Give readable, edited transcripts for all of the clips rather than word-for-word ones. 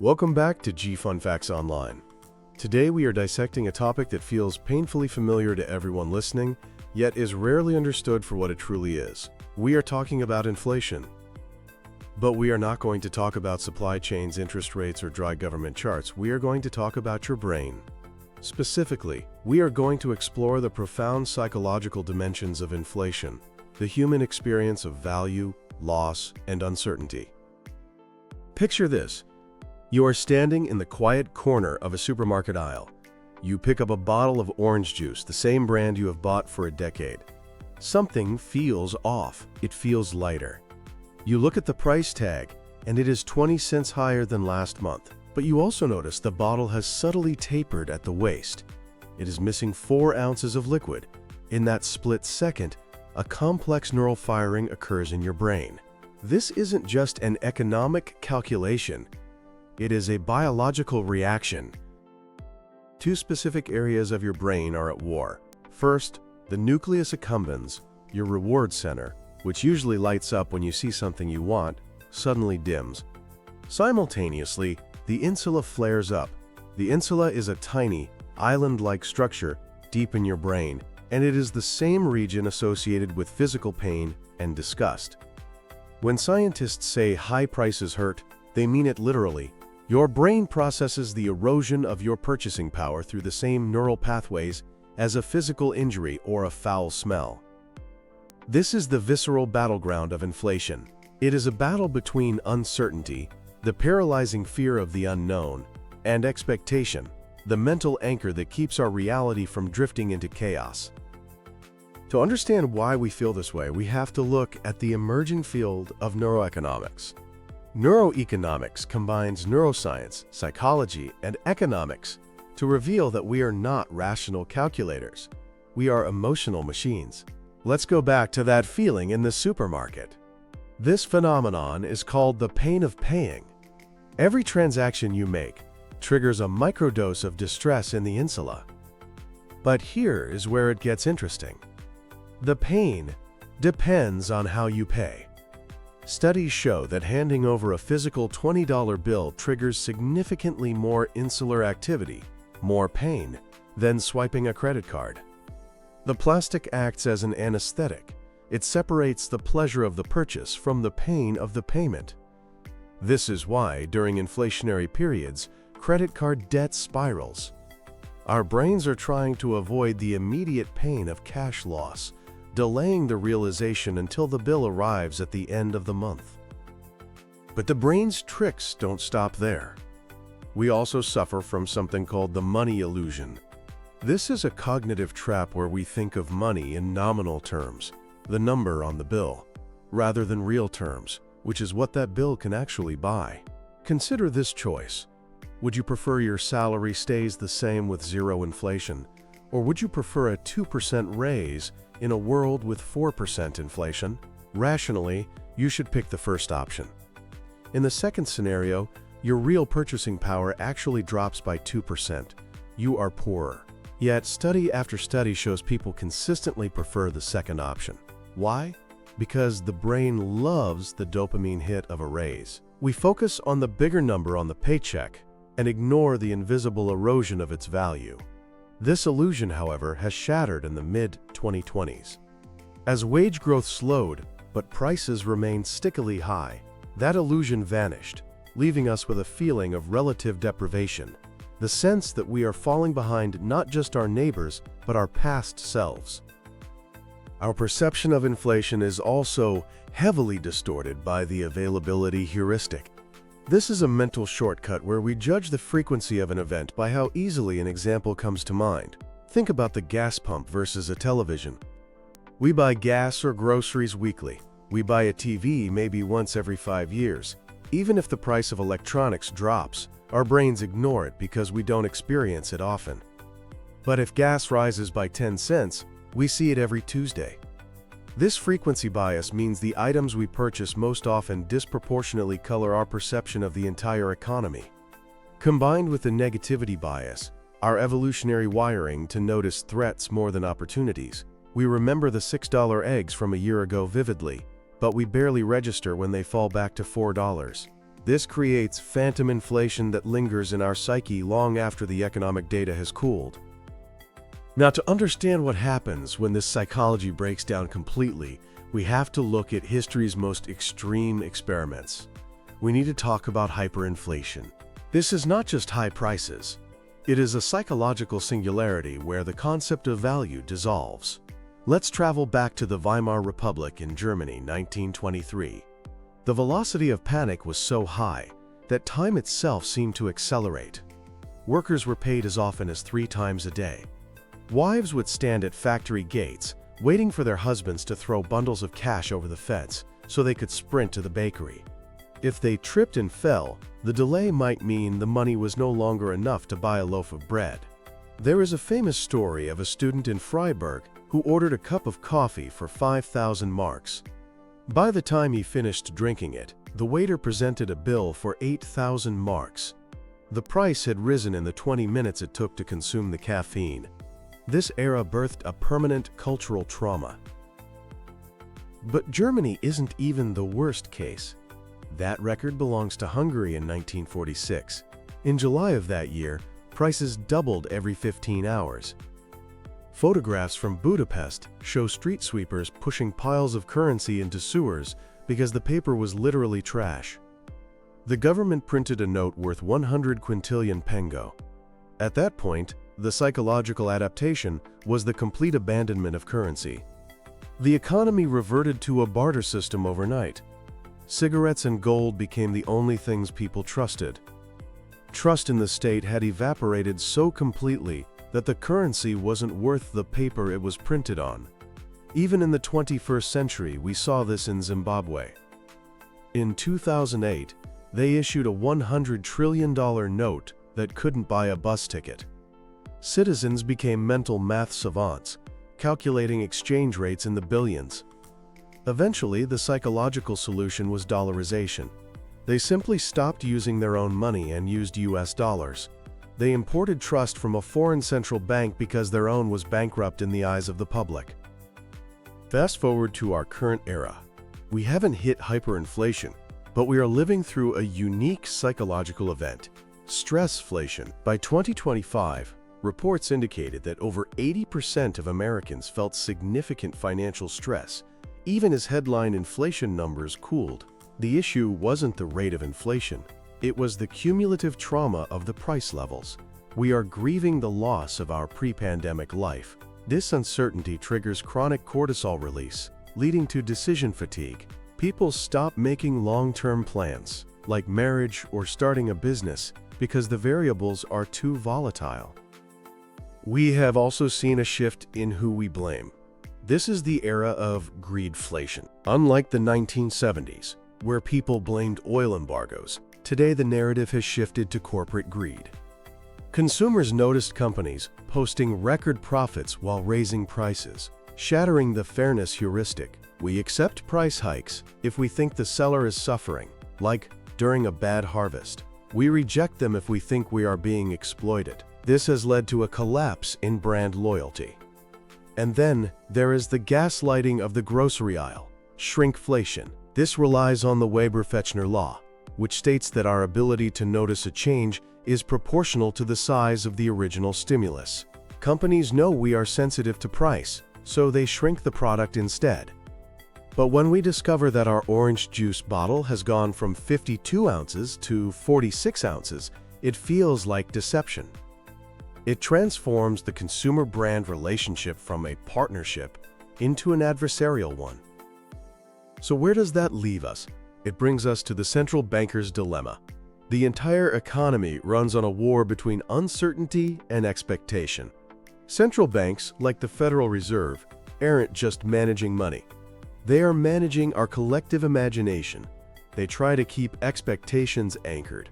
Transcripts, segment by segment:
Welcome back to G Fun Facts Online. Today we are dissecting a topic that feels painfully familiar to everyone listening, yet is rarely understood for what it truly is. We are talking about inflation. But we are not going to talk about supply chains, interest rates, or dry government charts. We are going to talk about your brain. Specifically, we are going to explore the profound psychological dimensions of inflation, the human experience of value, loss, and uncertainty. Picture this. You are standing in the quiet corner of a supermarket aisle. You pick up a bottle of orange juice, the same brand you have bought for a decade. Something feels off. It feels lighter. You look at the price tag, and it is 20 cents higher than last month. But you also notice the bottle has subtly tapered at the waist. It is missing 4 ounces of liquid. In that split second, a complex neural firing occurs in your brain. This isn't just an economic calculation. It is a biological reaction. 2 specific areas of your brain are at war. First, the nucleus accumbens, your reward center, which usually lights up when you see something you want, suddenly dims. Simultaneously, the insula flares up. The insula is a tiny, island-like structure deep in your brain, and it is the same region associated with physical pain and disgust. When scientists say high prices hurt, they mean it literally. Your brain processes the erosion of your purchasing power through the same neural pathways as a physical injury or a foul smell. This is the visceral battleground of inflation. It is a battle between uncertainty, the paralyzing fear of the unknown, and expectation, the mental anchor that keeps our reality from drifting into chaos. To understand why we feel this way, we have to look at the emerging field of neuroeconomics. Neuroeconomics combines neuroscience, psychology, and economics to reveal that we are not rational calculators. We are emotional machines. Let's go back to that feeling in the supermarket. This phenomenon is called the pain of paying. Every transaction you make triggers a microdose of distress in the insula. But here is where it gets interesting. The pain depends on how you pay. Studies show that handing over a physical $20 bill triggers significantly more insular activity, more pain, than swiping a credit card. The plastic acts as an anesthetic. It separates the pleasure of the purchase from the pain of the payment. This is why, during inflationary periods, credit card debt spirals. Our brains are trying to avoid the immediate pain of cash loss, delaying the realization until the bill arrives at the end of the month. But the brain's tricks don't stop there. We also suffer from something called the money illusion. This is a cognitive trap where we think of money in nominal terms, the number on the bill, rather than real terms, which is what that bill can actually buy. Consider this choice. Would you prefer your salary stays the same with zero inflation, or would you prefer a 2% raise in a world with 4% inflation? Rationally, you should pick the first option. In the second scenario, your real purchasing power actually drops by 2%. You are poorer. Yet, study after study shows people consistently prefer the second option. Why? Because the brain loves the dopamine hit of a raise. We focus on the bigger number on the paycheck and ignore the invisible erosion of its value. This illusion, however, has shattered in the mid-2020s. As wage growth slowed, but prices remained stickily high, that illusion vanished, leaving us with a feeling of relative deprivation, the sense that we are falling behind not just our neighbors, but our past selves. Our perception of inflation is also heavily distorted by the availability heuristic. This is a mental shortcut where we judge the frequency of an event by how easily an example comes to mind. Think about the gas pump versus a television. We buy gas or groceries weekly. We buy a TV maybe once every 5 years. Even if the price of electronics drops, our brains ignore it because we don't experience it often. But if gas rises by 10 cents, we see it every Tuesday. This frequency bias means the items we purchase most often disproportionately color our perception of the entire economy. Combined with the negativity bias, our evolutionary wiring to notice threats more than opportunities, we remember the $6 eggs from a year ago vividly, but we barely register when they fall back to $4. This creates phantom inflation that lingers in our psyche long after the economic data has cooled. Now, to understand what happens when this psychology breaks down completely, we have to look at history's most extreme experiments. We need to talk about hyperinflation. This is not just high prices. It is a psychological singularity where the concept of value dissolves. Let's travel back to the Weimar Republic in Germany, 1923. The velocity of panic was so high that time itself seemed to accelerate. Workers were paid as often as 3 times a day. Wives would stand at factory gates, waiting for their husbands to throw bundles of cash over the fence so they could sprint to the bakery. If they tripped and fell, the delay might mean the money was no longer enough to buy a loaf of bread. There is a famous story of a student in Freiburg who ordered a cup of coffee for 5,000 marks. By the time he finished drinking it, the waiter presented a bill for 8,000 marks. The price had risen in the 20 minutes it took to consume the caffeine. This era birthed a permanent cultural trauma. But Germany isn't even the worst case. That record belongs to Hungary in 1946. In July of that year, prices doubled every 15 hours. Photographs from Budapest show street sweepers pushing piles of currency into sewers because the paper was literally trash. The government printed a note worth 100 quintillion pengo. At that point, the psychological adaptation was the complete abandonment of currency. The economy reverted to a barter system overnight. Cigarettes and gold became the only things people trusted. Trust in the state had evaporated so completely that the currency wasn't worth the paper it was printed on. Even in the 21st century, we saw this in Zimbabwe. In 2008, they issued a $100 trillion note that couldn't buy a bus ticket. Citizens became mental math savants, calculating exchange rates in the billions. Eventually, the psychological solution was dollarization. They simply stopped using their own money and used US dollars. They imported trust from a foreign central bank because their own was bankrupt in the eyes of the public. Fast forward to our current era. We haven't hit hyperinflation, but we are living through a unique psychological event, stressflation. By 2025, reports indicated that over 80% of Americans felt significant financial stress, even as headline inflation numbers cooled. The issue wasn't the rate of inflation. It was the cumulative trauma of the price levels. We are grieving the loss of our pre-pandemic life. This uncertainty triggers chronic cortisol release, leading to decision fatigue. People stop making long-term plans, like marriage or starting a business, because the variables are too volatile. We have also seen a shift in who we blame. This is the era of greedflation. Unlike the 1970s, where people blamed oil embargoes, today the narrative has shifted to corporate greed. Consumers noticed companies posting record profits while raising prices, shattering the fairness heuristic. We accept price hikes if we think the seller is suffering, like during a bad harvest. We reject them if we think we are being exploited. This has led to a collapse in brand loyalty. And then there is the gaslighting of the grocery aisle, shrinkflation. This relies on the Weber-Fechner law, which states that our ability to notice a change is proportional to the size of the original stimulus. Companies know we are sensitive to price, so they shrink the product instead. But when we discover that our orange juice bottle has gone from 52 ounces to 46 ounces, it feels like deception. It transforms the consumer-brand relationship from a partnership into an adversarial one. So where does that leave us? It brings us to the central banker's dilemma. The entire economy runs on a war between uncertainty and expectation. Central banks, like the Federal Reserve, aren't just managing money. They are managing our collective imagination. They try to keep expectations anchored.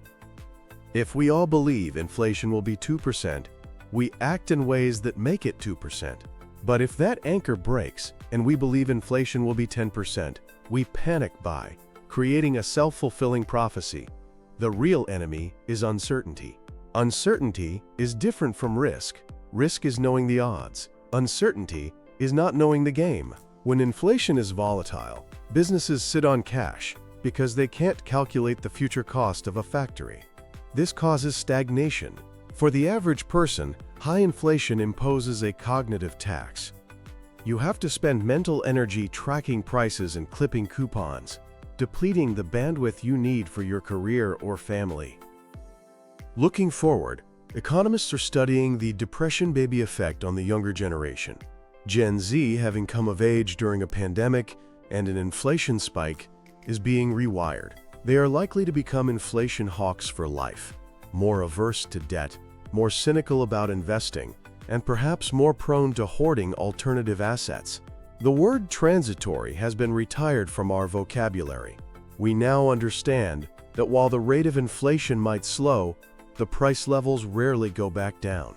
If we all believe inflation will be 2%, we act in ways that make it 2%. But if that anchor breaks and we believe inflation will be 10%, we panic buy, creating a self-fulfilling prophecy. The real enemy is uncertainty. Uncertainty is different from risk. Risk is knowing the odds. Uncertainty is not knowing the game. When inflation is volatile, businesses sit on cash. because they can't calculate the future cost of a factory. This causes stagnation. For the average person, high inflation imposes a cognitive tax. You have to spend mental energy tracking prices and clipping coupons, depleting the bandwidth you need for your career or family. Looking forward, economists are studying the depression baby effect on the younger generation. Gen Z, having come of age during a pandemic and an inflation spike, is being rewired. They are likely to become inflation hawks for life, more averse to debt, more cynical about investing, and perhaps more prone to hoarding alternative assets. The word transitory has been retired from our vocabulary. We now understand that while the rate of inflation might slow, the price levels rarely go back down.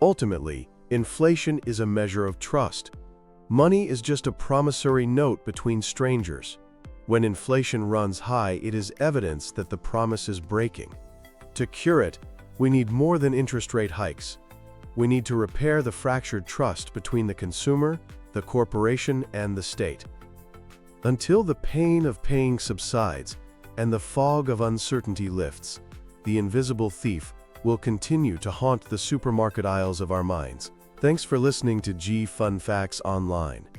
Ultimately, inflation is a measure of trust. Money is just a promissory note between strangers. When inflation runs high, it is evidence that the promise is breaking. To cure it, we need more than interest rate hikes. We need to repair the fractured trust between the consumer, the corporation, and the state. Until the pain of paying subsides and the fog of uncertainty lifts, the invisible thief will continue to haunt the supermarket aisles of our minds. Thanks for listening to G Fun Facts Online.